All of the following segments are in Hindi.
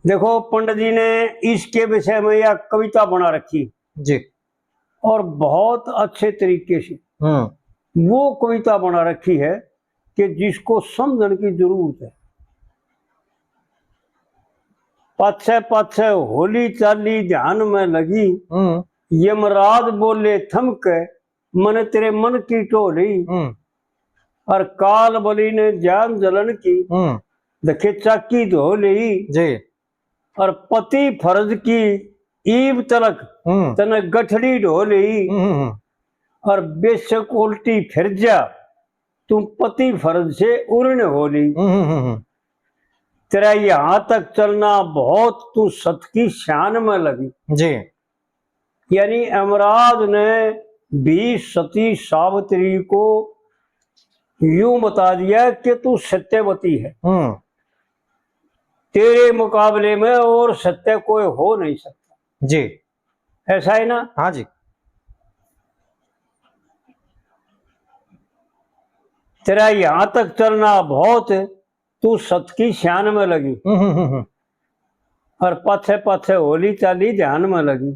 देखो पंडित जी ने इसके विषय में यह कविता बना रखी जी। और बहुत अच्छे तरीके से वो कविता बना रखी है कि जिसको समझने की जरूरत है। पाछे पाछे होली चाली ध्यान में लगी, यमराज बोले थमके मन तेरे मन की टोली, और काल बलि ने जान जलन की देखे चाकी धो ली जी। और पति फर्ज की ईब तलक तने गठड़ी ढो ली, और बेशक उल्टी फिर जा तुम पति फर्ज से उर्ण हो ली। तेरा यहां तक चलना बहुत तू सत की शान में लगी जी। यानी यमराज ने भी सती सावित्री को यूं बता दिया कि तू सत्यवती है, तेरे मुकाबले में और सत्य कोई हो नहीं सकता। जी। ऐसा है ना? हाँ जी। तेरा यहां तक चलना बहुत तू सत की शान में लगी, और पाछे पाछे होली चाली ध्यान में लगी।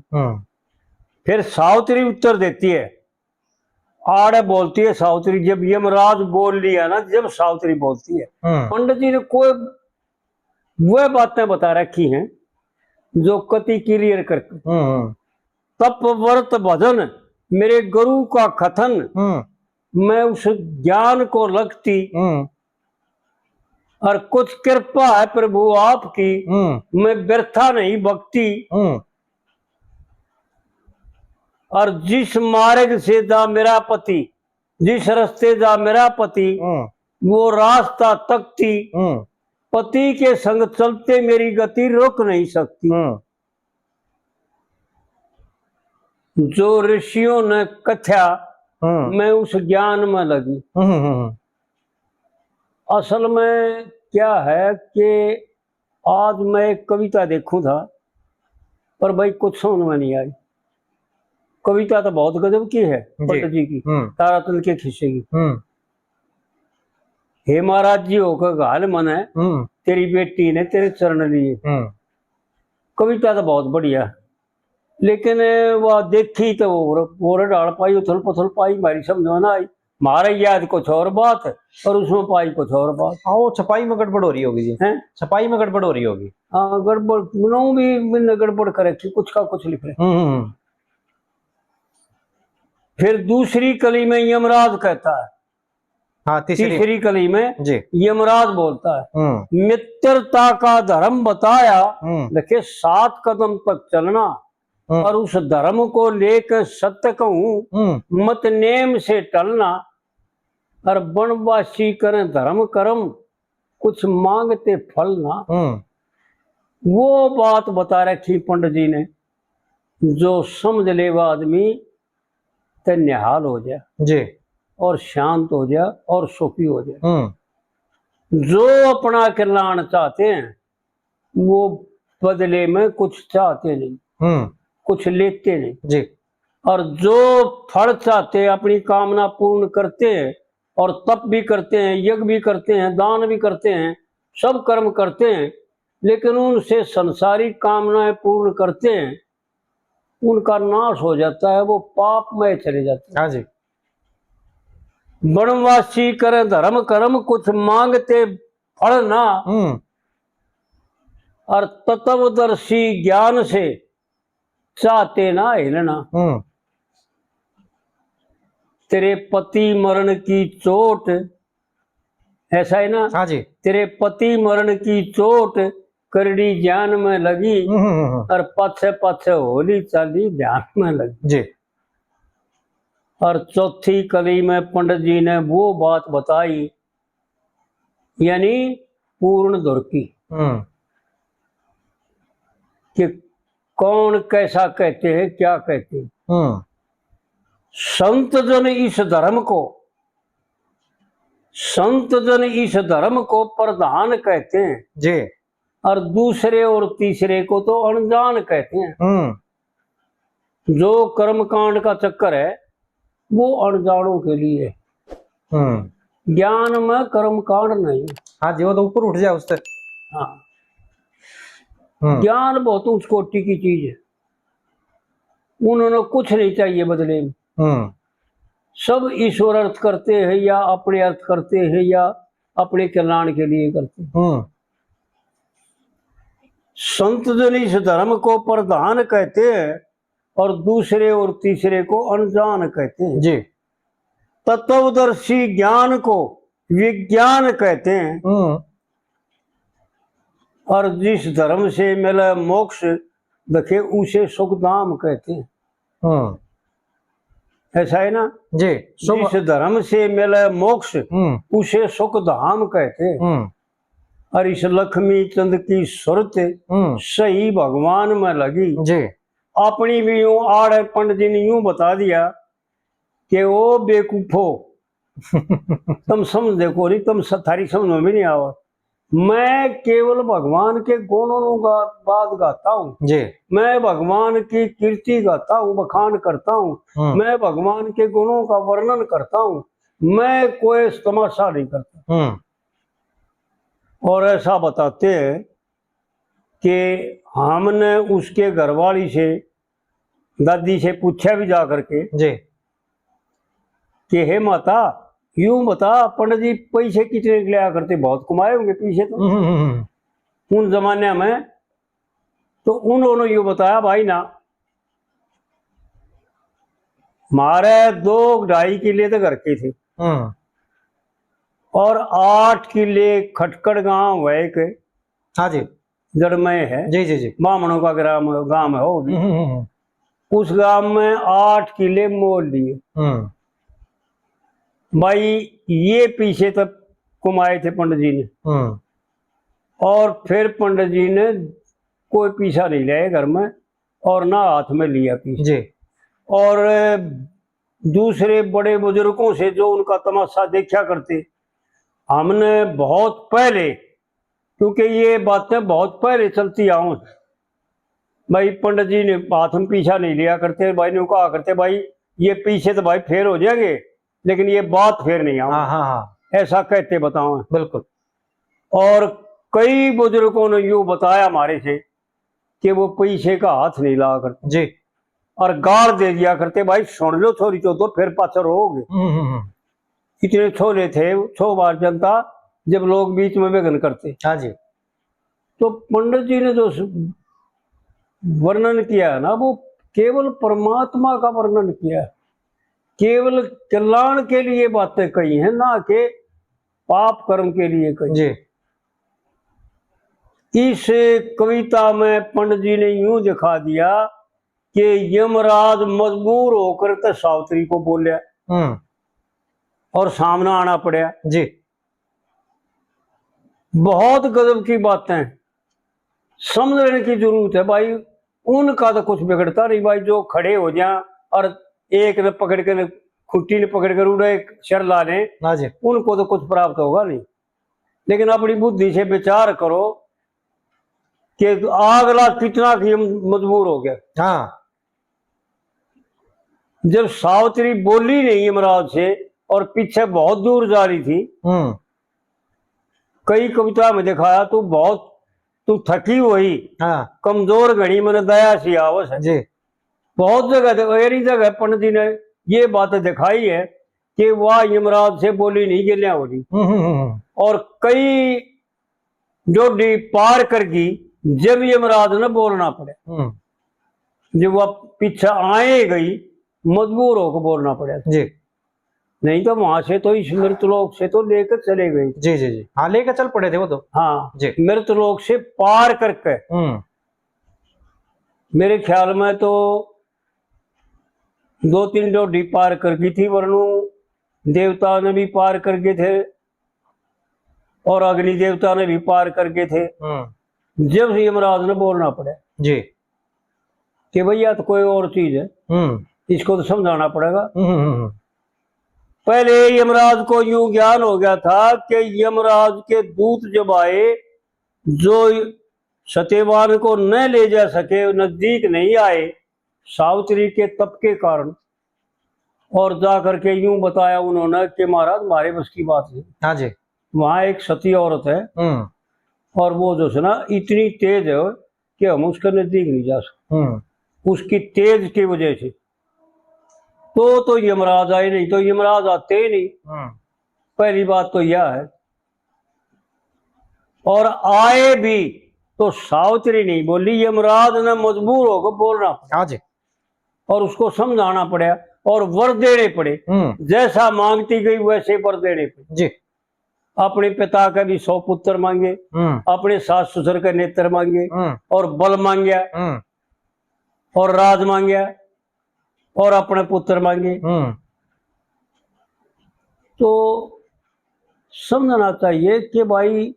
फिर सावित्री उत्तर देती है, आड़े बोलती है सावित्री। जब यमराज बोल लिया ना, जब सावित्री बोलती है, पंडित जी ने कोई वह बातें बता रखी हैं जो कति क्लियर करती। तप व्रत भजन मेरे गुरु का कथन, मैं उस ज्ञान को लगती, और कुछ कृपा है प्रभु आपकी, मैं व्यर्था नहीं भक्ति। और जिस मार्ग से जा मेरा पति, जिस रास्ते जा मेरा पति, वो रास्ता तकती, पति के संग चलते मेरी गति रोक नहीं सकती। जो ऋषियों ने कथ्या मैं उस ज्ञान में लगी। असल में क्या है कि आज मैं एक कविता देखूं था, पर भाई कुछ समझ में नहीं आई। कविता तो बहुत गजब की है पंडित जी की, तारातल के खिस्से की। हे महाराज जी होकर घाल मन है, तेरी बेटी ने तेरे चरण लिए। कविता तो बहुत बढ़िया, लेकिन वह देखी तो वो डाल पाई, उथल पुथल पाई, मारी समझ में ना आई। हमारे याद कुछ और बात है और उसमें पाई कुछ और बात। हाँ, वो छपाई में गड़बड़ हो रही होगी जी। हैं? छपाई में गड़बड़ हो रही होगी। हाँ, गड़बड़ भी गड़बड़ कर रखी, कुछ का कुछ लिख रहे। फिर दूसरी कली में यमराज कहता है। हाँ, तीसरी कली में जी यमराज बोलता है, मित्रता का धर्म बताया, देखिए 7 कदम तक चलना, और उस धर्म को लेकर सत्य कहूं, मत नेम से टलना, और वनवासी करें धर्म कर्म, कुछ मांगते फल ना। वो बात बता रखी पंडित जी ने, जो समझ लेवा आदमी तो निहाल हो जाए जी, और शांत हो जाए और सुखी हो जाए। जो अपना कल्याण चाहते हैं वो बदले में कुछ चाहते नहीं, कुछ लेते नहीं जी। और जो फल चाहते हैं, अपनी कामना पूर्ण करते हैं, और तप भी करते हैं, यज्ञ भी करते हैं, दान भी करते हैं, सब कर्म करते हैं, लेकिन उनसे संसारिक कामनाएं पूर्ण करते हैं, उनका नाश हो जाता है, वो पाप में चले जाते हैं। हाँ जी। वनवासी करे धर्म कर्म, कुछ मांगते फल ना, और तत्वदर्शी ज्ञान से चाहते ना हिलना। तेरे पति मरण की चोट, ऐसा है ना? हाँ जी। तेरे पति मरण की चोट करड़ी ज्ञान में लगी, और पाछे पाछे होली चाली ध्यान में लगी जी। और चौथी कली में पंडित जी ने वो बात बताई, यानी पूर्ण धुर की, कि कौन कैसा कहते हैं, क्या कहते हैं। संत जन इस धर्म को, संत जन इस धर्म को प्रधान कहते हैं जी, और दूसरे और तीसरे को तो अनजान कहते हैं। जो कर्मकांड का चक्कर है वो अनजानों के लिए, ज्ञान में कर्मकांड नहीं। हाँ जी, वो तो ऊपर उठ जाए उससे। हाँ, ज्ञान बहुत उच्च कोटि की चीज है, उन्होंने कुछ नहीं चाहिए बदले में। सब ईश्वर अर्थ करते हैं या अपने अर्थ करते हैं या अपने कल्याण के लिए करते हैं। संत जन इस धर्म को प्रधान कहते हैं और दूसरे और तीसरे को अनजान कहते हैं जी। तत्वदर्शी ज्ञान को विज्ञान कहते हैं और जिस धर्म से मिला मोक्ष देखे उसे सुखधाम कहते हैं। ऐसा है ना जी। जिस धर्म से मिला मोक्ष उसे सुखधाम कहते हैं। और इस लक्ष्मी चंद की सूरत सही भगवान में लगी जी। अपनी भी यूं आड़ पंडित जी ने यूं बता दिया कि वो बेकूफो तुम समझ देखो नहीं, तुम थारी समझ में भी नहीं आवा। मैं केवल भगवान के गुणों का बात गाता हूँ जी। मैं भगवान की कीर्ति गाता हूँ, बखान करता हूँ। मैं भगवान के गुणों का वर्णन करता हूँ, मैं कोई तमाशा नहीं करता। और ऐसा बताते हैं कि हमने उसके घरवाली से दादी से पूछा भी जा करके जी कि हे माता यूं बता पंडित जी पैसे कितने लिया करते, बहुत कमाए होंगे पीछे तो उन जमाने में। तो उन्होंने यूं बताया भाई ना हमारे 2-2.5 किले तो घर के थे और 8 किले खटकड़ गांव है एक, हाँ जी, जड़मय है जी जी जी, बामणों का गांव है वो भी। उस गांव में 8 किले मोल लिए भाई। ये पीछे तक कमाए थे पंडित जी ने। और फिर पंडित जी ने कोई पीछा नहीं लिया घर में और ना हाथ में लिया पीछे जी। और दूसरे बड़े बुजुर्गों से जो उनका तमाशा देखा करते, हमने बहुत पहले, क्योंकि ये बातें बहुत पहले चलती आऊं भाई, पंडित जी ने हाथ में पीछा नहीं लिया करते। भाई ने कहा करते भाई ये पीछे तो भाई फेर हो जाएंगे लेकिन ये बात फेर नहीं आऊं। हाँ। ऐसा कहते बताओ बिल्कुल। और कई बुजुर्गों ने यूं बताया हमारे से कि वो पीछे का हाथ नहीं लगा करते जी। और गाड़ दे दिया करते भाई सुन लो छोरी तो फिर पाचर होगे। इतने छोले थे 6 बार जनता जब लोग बीच में विघ्न करते। हाँ जी। तो पंडित जी ने जो वर्णन किया है ना वो केवल परमात्मा का वर्णन किया है, केवल कल्याण के लिए बातें कही हैं, ना कि पाप कर्म के लिए कही जी। इस कविता में पंडित जी ने यूं दिखा दिया कि यमराज मजबूर होकर तो सावित्री को बोलिया और सामना आना पड़ा जी। बहुत गजब की बातें समझने की जरूरत है भाई। उनका तो कुछ बिगड़ता नहीं भाई, जो खड़े हो जाए और एक ने पकड़ के खुट्टी ने पकड़ कर उड़े शर ला ले, उनको तो कुछ प्राप्त होगा नहीं। लेकिन अपनी बुद्धि से विचार करो कि अगला कितना मजबूर हो गया। हाँ। जब सावित्री बोली नहीं यमराज से और पीछे बहुत दूर जा रही थी, कई कविता में दिखाया तू थकी हुई, हाँ, कमजोर घड़ी मैंने दया सी आवस है जी। बहुत जगह पंडित जी ने ये बात दिखाई है कि वह यमराज से बोली नहीं गलियां हो रही। और कई डोडी पार करके जब यमराज ने बोलना पड़े, जब वह पीछे आए गई मजबूर होकर बोलना पड़ा जी। नहीं तो वहां से तो इस मृतलोक से तो लेकर चले गए जी जी जी। हाँ लेकर चल पड़े थे वो तो। हाँ जी। मृतलोक से पार करके मेरे ख्याल में तो 2-3 डोडी पार कर गई थी, वरनु देवता ने भी पार कर गए थे और अग्नि देवता ने भी पार कर गए थे। जब यमराज ने बोलना पड़ा जी कि भैया तो कोई और चीज है, इसको तो समझाना पड़ेगा। पहले यमराज को यूं ज्ञान हो गया था कि यमराज के दूत जब आए जो सत्यवान को न ले जा सके, नजदीक नहीं आए सावित्री के तप के कारण, और जाकर के यूं बताया उन्होंने कि महाराज हमारे बस की बात नहीं। हाँ जी। वहां एक सती औरत है और वो जो है ना इतनी तेज है कि हम उसके नजदीक नहीं जा सकते उसकी तेज की वजह से। तो यमराज आए, नहीं तो यमराज आते ही नहीं। पहली बात तो यह है। और आए भी तो सावित्री नहीं बोली, यमराज ने मजबूर होकर बोलना पड़ा और उसको समझाना पड़ा और वर देने पड़े। जैसा मांगती गई वैसे वर देने पड़े जी। अपने पिता का भी 100 पुत्र मांगे, अपने सास ससुर का नेत्र मांगे और बल मांगया और राज मांगया और अपने पुत्र मांगे। तो समझना चाहिए कि भाई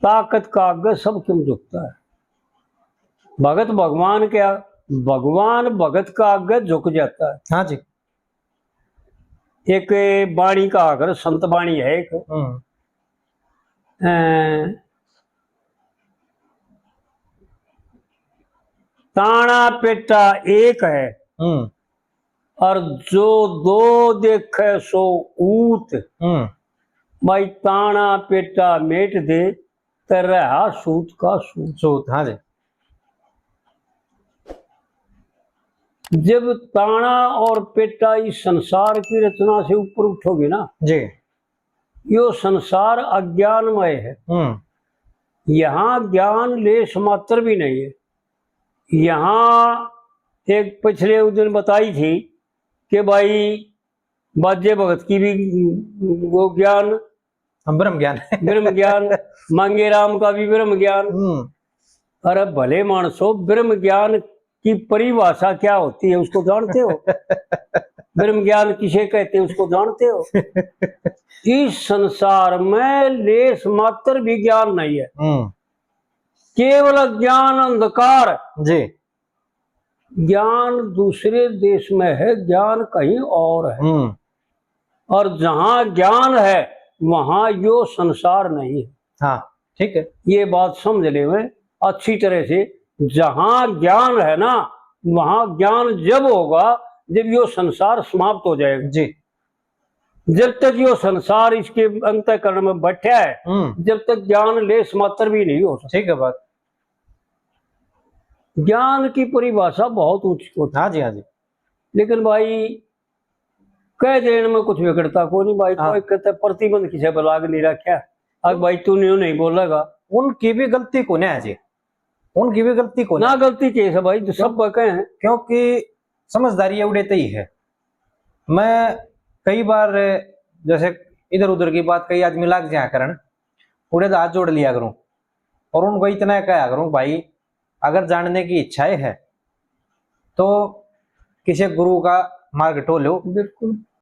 ताकत का आगे सब क्यों झुकता है। भगत भगवान क्या, भगवान भगत का आगे झुक जाता है। हाँ जी। एक वाणी का आगर संत वाणी है एक, ताना पेटा एक है और जो दो देखे सो ऊत। भाई ताना पेटा मेट दे तो रहा सूत का सूत। हाँ जी। जब ताना और पेटा इस संसार की रचना से ऊपर उठोगे ना जी, यो संसार अज्ञानमय है। यहाँ ज्ञान लेश मात्र भी नहीं है। यहाँ एक पिछले उस दिन बताई थी कि भाई बाजे भगत की भी वो ज्ञान ब्रह्म ज्ञान ब्रह्म ज्ञान, मांगे राम का भी ब्रह्म ज्ञान। अरे भले मानसो, ब्रह्म ज्ञान की परिभाषा क्या होती है उसको जानते हो? ब्रह्म ज्ञान किसे कहते हैं उसको जानते हो? इस संसार में लेश मात्र भी ज्ञान नहीं है, केवल ज्ञान अंधकार जी। ज्ञान दूसरे देश में है, ज्ञान कहीं और है। और जहां ज्ञान है वहां यो संसार नहीं है। हाँ ठीक है, ये बात समझ ले में अच्छी तरह से। जहां ज्ञान है ना वहां ज्ञान जब होगा जब यो संसार समाप्त हो जाएगा जी। जब तक यो संसार इसके अंतःकरण में बैठा है जब तक ज्ञान लेश मात्र भी नहीं हो सकता। ठीक है बात। ज्ञान की परिभाषा बहुत ऊंची होती है। हाँ जी हाँ जी। लेकिन भाई कह देने में कुछ विकटता को नहीं भाई। हाँ। कोई कहते प्रतिबंध किसी पर लाग नहीं रखा। अब भाई तू नहीं बोलेगा, उनकी भी गलती को नहीं है जी, उनकी भी गलती को ना गलती कैसे भाई जो सब कहे हैं, क्योंकि समझदारी उड़ेते ही है। मैं कई बार जैसे इधर उधर की बात कई आदमी लाग जाया करन, उड़े हाथ जोड़ लिया करूं और उनको इतना कहा करूं भाई अगर जानने की इच्छाएं है तो किसी गुरु का मार्ग टोलो। बिल्कुल